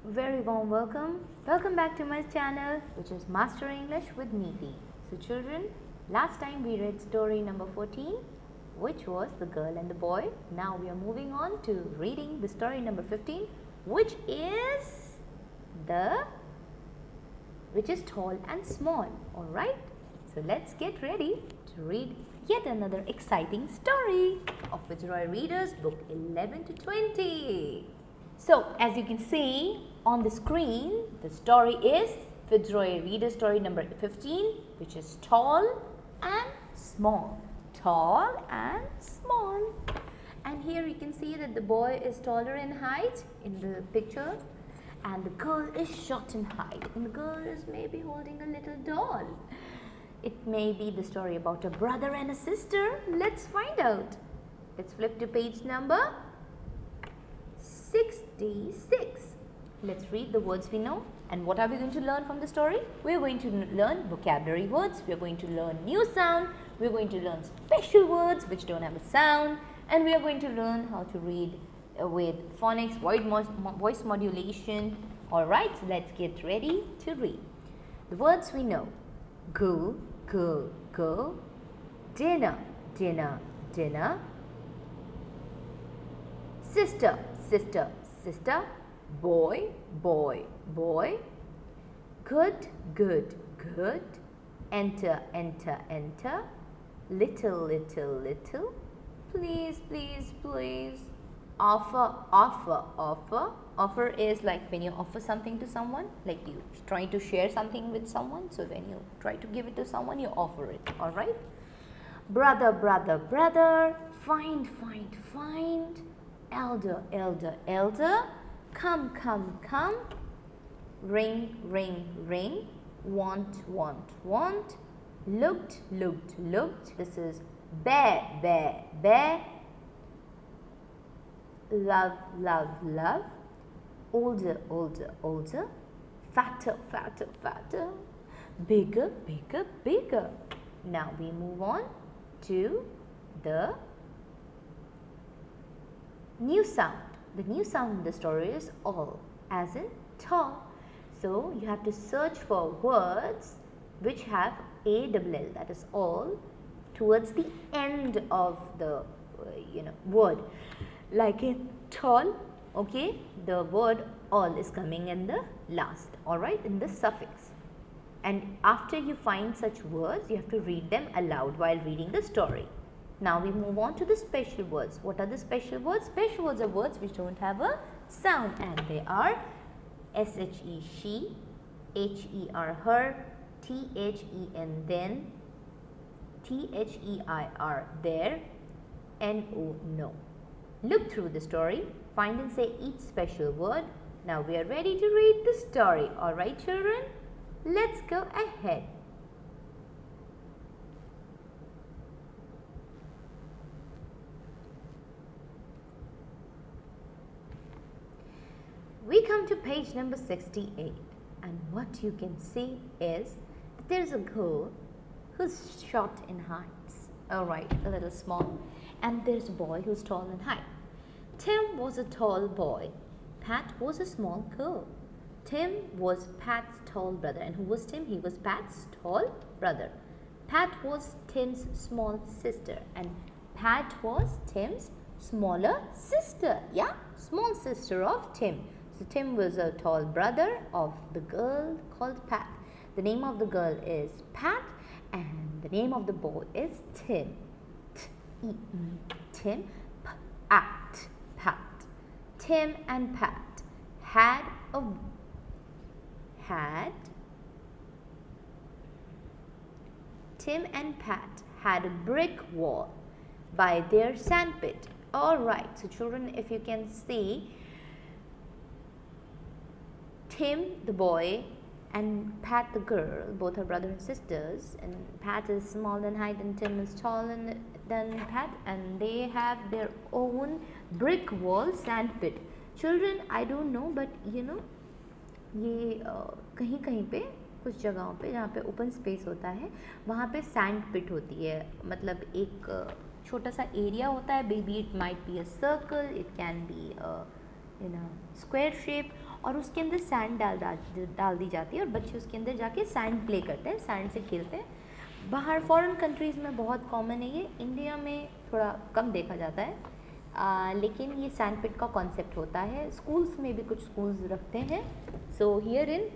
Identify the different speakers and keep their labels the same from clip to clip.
Speaker 1: Very warm welcome. Welcome back to my channel, which is Master English with Neeti. So children, last time we read story number 14, which was The Girl and the Boy. Now we are moving on to reading the story number 15, which is Tall and Small. Alright, so let's get ready to read yet another exciting story of Fitzroy Readers, book 11 to 20. So, as you can see on the screen, the story is Fitzroy Reader story number 15, which is Tall and Small. Tall and Small. And here you can see that the boy is taller in height in the picture, and the girl is short in height, and the girl is maybe holding a little doll. It may be the story about a brother and a sister. Let's find out. Let's flip to page number 66. Let's read the words we know. And what are we going to learn from the story? We are going to learn vocabulary words. We are going to learn new sound. We are going to learn special words which don't have a sound. And we are going to learn how to read with phonics, voice modulation. Alright, so let's get ready to read. The words we know. Go, go, go. Dinner, dinner, dinner. Sister, sister, sister. Boy, boy, boy. Good, good, good. Enter, enter, enter. Little, little, little. Please, please, please. Offer, offer, offer. Offer is like when you offer something to someone, like you trying to share something with someone. So when you try to give it to someone, you offer it. Alright. Brother, brother, brother. Find, find, find. Elder, elder, elder. Come, come, come. Ring, ring, ring. Want, want, want. Looked, looked, looked. This is bear, bear, bear. Love, love, love. Older, older, older. Fatter, fatter, fatter. Bigger, bigger, bigger. Now we move on to the new sound. The new sound in the story is all, as in tall. So you have to search for words which have A-double-L, that is all, towards the end of the word. Like in tall, okay, the word all is coming in the last, alright, in the suffix. And after you find such words, you have to read them aloud while reading the story. Now we move on to the special words. What are the special words? Special words are words which don't have a sound, and they are S-H-E she, H-E-R her, T-H-E-N then, T-H-E-I-R there, N-O no. Look through the story, find and say each special word. Now we are ready to read the story. Alright children, let's go ahead. We come to page number 68, and what you can see is that there is a girl who's short in heights, alright, a little small, and there's a boy who's tall in height. Tim was a tall boy, Pat was a small girl. Tim was Pat's tall brother, and who was Tim? He was Pat's tall brother. Pat was Tim's small sister, and Pat was Tim's smaller sister, yeah, small sister of Tim. So Tim was a tall brother of the girl called Pat. The name of the girl is Pat, and the name of the boy is Tim. Tim, Pat, Pat. Tim and Pat had Tim and Pat had a brick wall by their sandpit. Alright, so children, if you can see, Tim the boy and Pat the girl, both are brother and sisters, and Pat is small in height and Tim is tall than Pat, and they have their own brick wall sandpit. Children, I don't know, but ये कहीं कहीं पे कुछ जगहों पे जहाँ पे open space होता है वहाँ पे सैंड पिट होती है, मतलब एक छोटा सा एरिया होता है, maybe it might be a circle, it can be a square shape, और उसके अंदर सैंड डाल दी जाती है और बच्चे उसके अंदर जाके सैंड प्ले करते हैं, सैंड से खेलते हैं। बाहर फॉरेन कंट्रीज़ में बहुत कॉमन है ये, इंडिया में थोड़ा कम देखा जाता है, लेकिन ये सैंड पिट का कॉन्सेप्ट होता है। स्कूल्स में भी कुछ स्कूल्स रखते हैं। सो हियर इन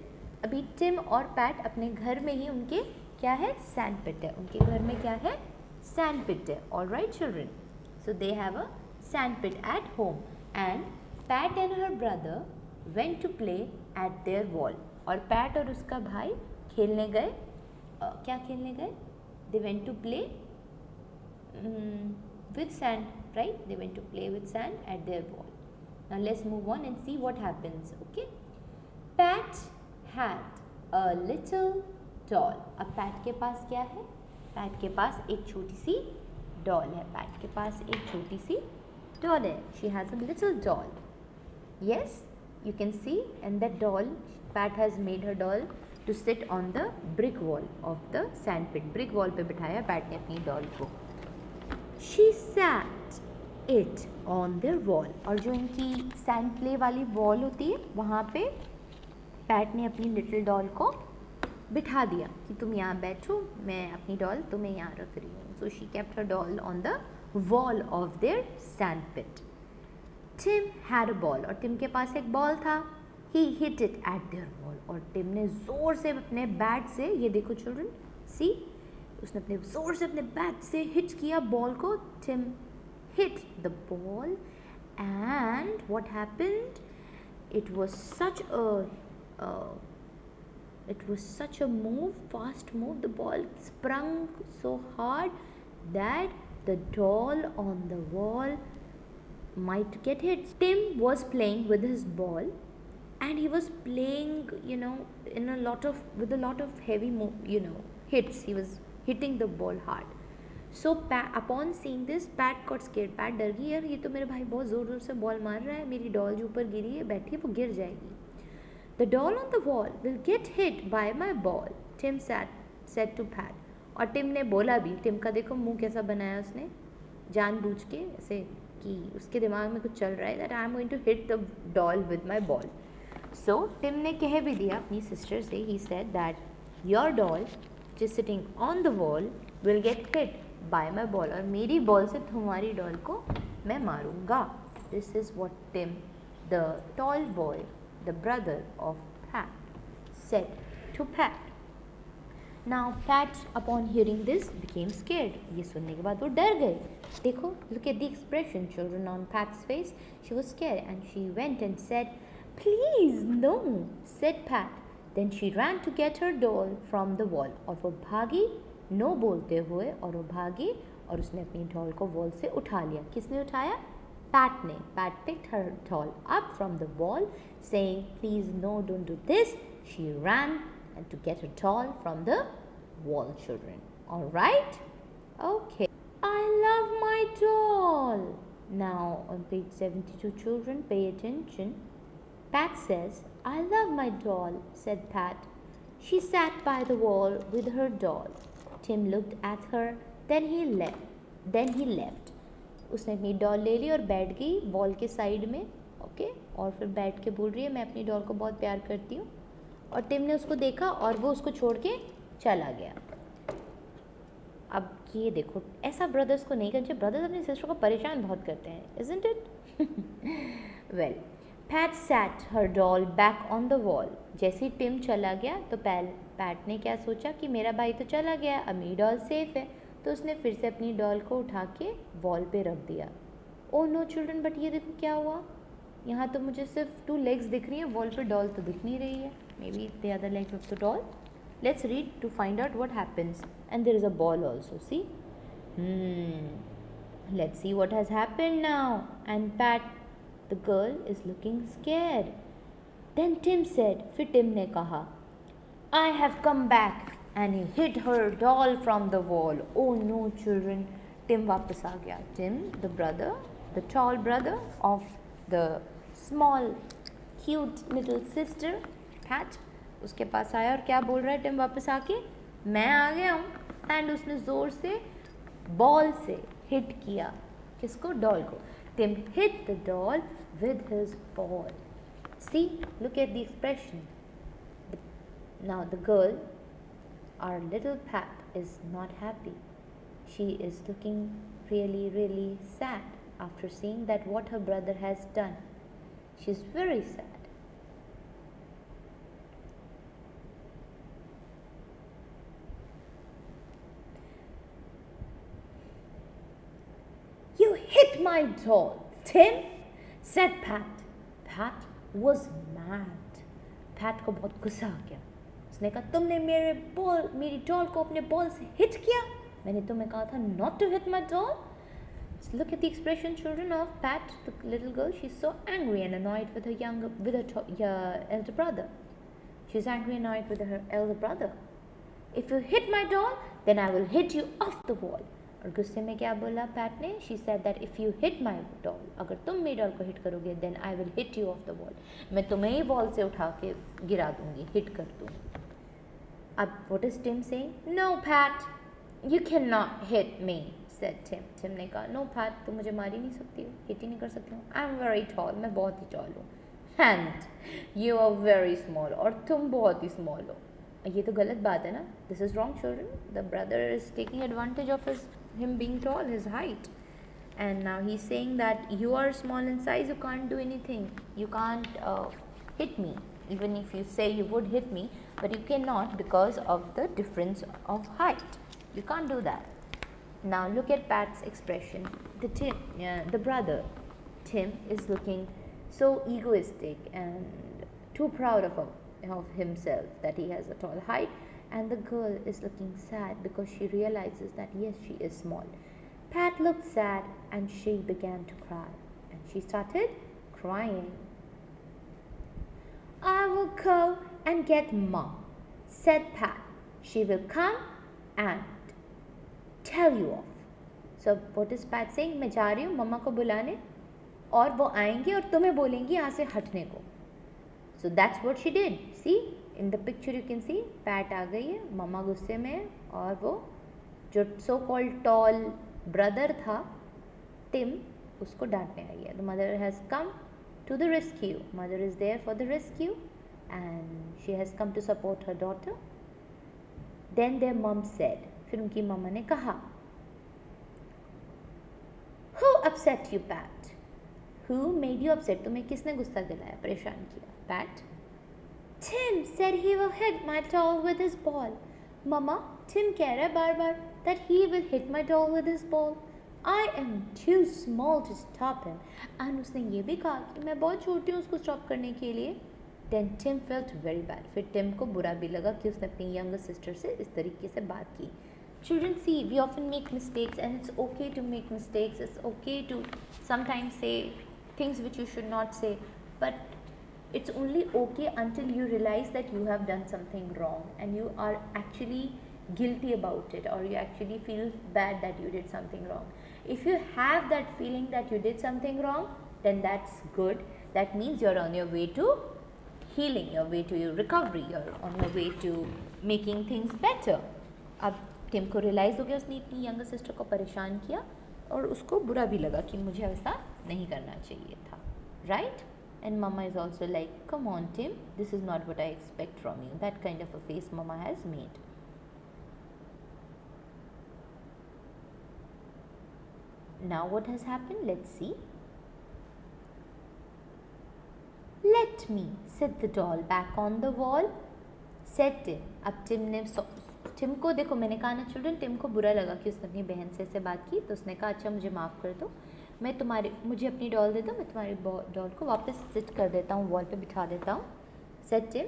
Speaker 1: अभी टिम और पैट अपने घर में ही उनके क्या है, सैंड पिट है, उनके घर में क्या है, सैंड पिट है। Alright children, so they have a sand pit at home and Pat and her brother went to play at their wall. और पैट और उसका भाई खेलने गए, क्या खेलने गए, they went to play with sand, right? They went to play with sand at their wall. Now let's move on and see what happens. Okay, Pat had a little doll. अब PAT के पास क्या है, PAT के पास एक छोटी C double है, PAT के पास एक छोटी सी डॉल है। She has a little doll. Yes, you can see, and that doll, Pat has made her doll to sit on the brick wall of the sand pit. Brick wall पे बिठाया PAT ने अपनी doll को। She sat it on their wall. और जो इनकी sand play वाली wall होती है वहाँ पे पैट ने अपनी लिटिल डॉल को बिठा दिया कि तुम यहाँ बैठो, मैं अपनी डॉल तुम्हें यहाँ रख रही हूँ। So she kept her doll on the wall of their sand pit. Tim had a ball, और टिम के पास एक बॉल था। He hit it at their wall, और टिम ने ज़ोर से अपने बैट से, ये देखो चिल्ड्रन, सी, उसने अपने ज़ोर से अपने बैट से हिट किया बॉल को। Tim hit the ball and what happened, it was such a fast move. The ball sprung so hard that the doll on the wall might get hit. Tim was playing with his ball and he was playing, with a lot of heavy hits. He was hitting the ball hard. So upon seeing this, Pat got scared. Pat डर गई, यार ये तो मेरा भाई बहुत ज़ोर ज़ोर से बॉल मार रहा है, मेरी डॉल जो ऊपर गिरी है बैठी वो गिर जाएगी। The doll on the wall will get hit by my ball, Tim said to Pat. और टिम ने बोला भी, टिम का देखो मुंह कैसा बनाया उसने, जानबूझ के ऐसे कि उसके दिमाग में कुछ चल रहा है, that I am going to hit the doll with my ball. So Tim ने कह भी दिया अपनी सिस्टर से, he said that your doll which is sitting on the wall will get hit by my ball, और मेरी ball से तुम्हारी डॉल को मैं मारूंगा। This is what Tim, the tall boy, the brother of Pat, said to Pat. Now Pat, upon hearing this, became scared. ये सुनने के बाद वो डर गए। देखो, look at the expression, children, on Pat's face. She was scared and she went and said, "Please, no," said Pat. Then she ran to get her doll from the wall. और वो भागी, नो बोलते हुए, और वो भागी और उसने अपनी डॉल को वॉल से उठा लिया। किसने उठाया? Pat ने। Pat picked her doll up from the wall, saying, "Please, no, don't do this." She ran and to get her doll from the wall, children. All right? Okay. I love my doll. Now on page 72, children, pay attention. Pat says, "I love my doll," said Pat. She sat by the wall with her doll. Tim looked at her, then he left. उसने अपनी doll ले ली और बैठ गई wall के side में, okay, और फिर बैठ के बोल रही है, मैं अपनी डॉल को बहुत प्यार करती हूँ। और टिम ने उसको देखा और वो उसको छोड़ के चला गया। अब ये देखो, ऐसा ब्रदर्स को नहीं करना चाहिए, ब्रदर्स अपनी सिस्टर को परेशान बहुत करते हैं, isn't it? Well, Pat sat her doll back on the wall. जैसे ही टिम चला गया तो पैट ने क्या सोचा कि मेरा भाई तो चला गया, अब मेरी डॉल सेफ है, तो उसने फिर से अपनी डॉल को उठा के वॉल पे रख दिया। ओह नो चिल्ड्रन, बट ये देखो क्या हुआ, यहाँ तो मुझे सिर्फ 2 legs दिख रही हैं, वॉल पे डॉल तो दिख नहीं रही है। May be the other legs of the doll. Let's read to find out what happens. And there is a ball also, see? Let's see what has happened now. And Pat, the girl, is looking scared. Then Tim said, फिर Tim ने कहा, I have come back. And he hit her doll from the wall. Oh no, children. Tim वापस आ गया. Tim, the brother, the tall brother of the small, cute little sister, Pat, उसके पास आया और क्या बोल रहा है टिम वापस आके, मैं आ गया हूँ। एंड उसने ज़ोर से बॉल से हिट किया, किसको? डॉल को। Tim hit the doll with his ball. See, look at the expression. Now the girl, our little Pat, is not happy. She is looking really, really sad after seeing that what her brother has done. She's very sad. You hit my doll, Tim, said Pat. Pat was mad. Pat को बहुत गुस्सा आ गया. उसने कहा तुमने मेरी doll को अपने बॉल से हिट किया. मैंने तुम्हें कहा था not to hit my doll. So look at the expression, children, of Pat, the little girl. She's so angry and annoyed with her elder brother. She's angry and annoyed with her elder brother. If you hit my doll, then I will hit you off the wall. और गुस्से में क्या बोला PAT ने? She said that if you hit my doll, अगर तुम मेरी doll को हिट करोगे, then I will hit you off the wall. मैं तुम्हें ही बॉल से उठा के गिरा दूंगी, हिट कर दूंगी. अब what is Tim saying? No, Pat, you cannot hit me, said Tim. Tim ने कहा, no, Pat, तुम मुझे मार ही नहीं सकती हो, हिट ही नहीं कर सकती हो. I'm very tall, मैं बहुत ही tall हूँ. And you are very small, और तुम बहुत ही small हो. ये तो गलत बात है ना. This is wrong, children. The brother is taking advantage of him being tall, his height. And now he's saying that you are small in size, you can't do anything. You can't hit me. Even if you say you would hit me, but you cannot because of the difference of height. You can't do that. Now look at Pat's expression. The brother, Tim, is looking so egoistic and too proud of himself that he has a tall height, and the girl is looking sad because she realizes that yes, she is small. Pat looked sad and she began to cry, and she started crying. I will go and get Mom, said Pat. She will come and tell you off. So what is Pat saying? मैं जा रही हूँ मम्मा को बुलाने और वो आएंगी और तुम्हें बोलेंगी यहाँ से हटने को. So that's what she did. See, in the picture you can see Pat आ गई है, मम्मा गुस्से में है और वो जो so called tall brother था Tim उसको डांटने आई है. The mother has come to the rescue. Mother is there for the rescue and she has come to support her daughter. Then their mom said, फिर उनकी मम्मा ने कहा, Who upset you, Pat? Who made you upset? तुम्हें किसने गुस्सा दिलाया, परेशान किया? Pat? Tim said he will hit my doll with his ball. Mama, Tim कह रहा है बार-बार that he will hit my doll with his ball. I am too small to stop him. And उसने ये भी कहा कि मैं बहुत छोटी हूँ उसको stop करने के लिए. Then Tim felt very bad. फिर Tim को बुरा भी लगा कि उसने अपनी younger sister से इस तरीके से बात की. Children, see, we often make mistakes and it's okay to make mistakes. It's okay to sometimes say things which you should not say. But it's only okay until you realize that you have done something wrong and you are actually guilty about it, or you actually feel bad that you did something wrong. If you have that feeling that you did something wrong, then that's good. That means you're on your way to healing, your way to your recovery, you're on your way to making things better. अब Tim को realise हो गया उसने इतनी younger sister को परेशान किया और उसको बुरा भी लगा कि मुझे ऐसा नहीं करना चाहिए था, right? And mama is also like, come on Tim, this is not what I expect from you. That kind of a face mama has made. Now what has happened? Let's see. Let me, said the doll back on the wall, said Tim. अब Tim ने Tim को देखो, मैंने कहा ना children, Tim को बुरा लगा कि उसने अपनी बहन से ऐसे बात की, तो उसने कहा अच्छा मुझे माफ़ कर दो, मुझे अपनी डॉल दे दो, मैं तुम्हारी डॉल को वापस सिट कर देता हूँ, वॉल पे बिठा देता हूँ, said Tim.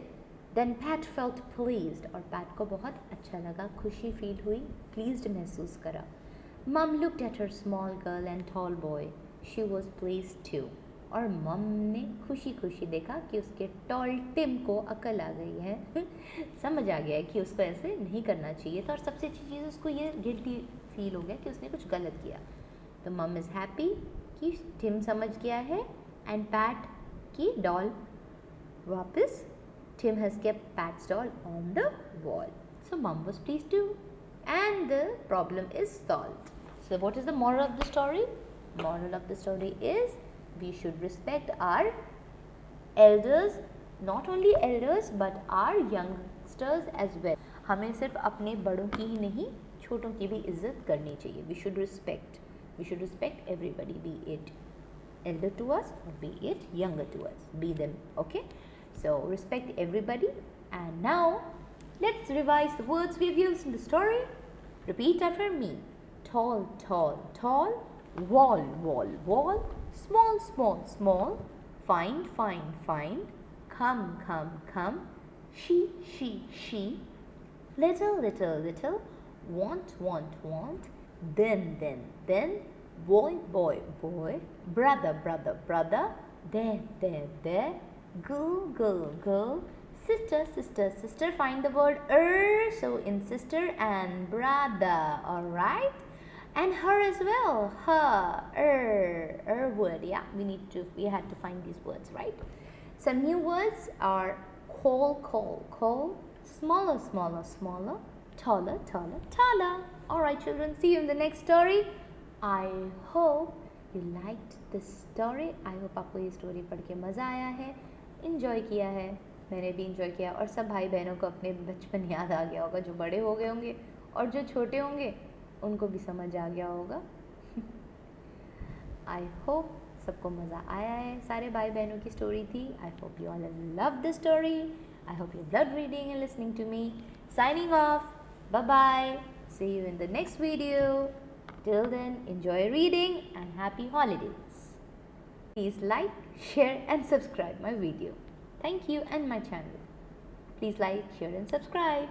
Speaker 1: Then Pat felt pleased, और पैट को बहुत अच्छा लगा, खुशी फील हुई, प्लीज्ड महसूस करा. Mum looked at her small girl and tall boy, she was pleased too, और मम ने खुशी खुशी देखा कि उसके टॉल टिम को अकल आ गई है समझ आ गया है कि उसको ऐसे नहीं करना चाहिए था, और सबसे अच्छी चीज़ उसको ये गिल्टी फील हो गया कि उसने कुछ गलत किया. तो मम इज़ हैप्पी कि टिम समझ गया है, एंड पैट की डॉल वापस, Tim has kept Pat's doll on the wall. So mum was pleased to and the problem is solved. So what is the moral of the story? Moral of the story is we should respect our elders, not only elders but our youngsters as well. हमें सिर्फ अपने बड़ों की ही नहीं छोटों की भी इज्जत करनी चाहिए. We should respect everybody, be it elder to us or be it younger to us, be them, okay? So respect everybody. And now let's revise the words we've used in the story. Repeat after me. Tall, tall, tall. Wall, wall, wall. Small, small, small. Find, find, find. Come, come, come. She, she. Little, little, little. Want, want, want. Then. Boy, boy, boy. Brother, brother, brother. There. Girl, girl, girl. Sister, sister, sister. Find the word so in sister and brother, alright? And her as well. Her word, yeah. We had to find these words, right? Some new words are call. Smaller, smaller, smaller. Taller, taller, taller. Alright children, see you in the next story. I hope you liked this story. I hope आपको ये story पढ़ के मज़ा आया है, enjoy किया है. मैंने भी enjoy किया और सब भाई बहनों को अपने बचपन याद आ गया होगा, जो बड़े हो गए होंगे और जो छोटे होंगे उनको भी समझ आ गया होगा. I hope सबको मज़ा आया है. सारे भाई बहनों की story थी. I hope you all loved the story. I hope you loved reading and listening to me. Signing off. Bye-bye. See you in the next video. Till then, enjoy reading and happy holidays. Please like, share and subscribe my video. Thank you and my channel. Please like, share and subscribe.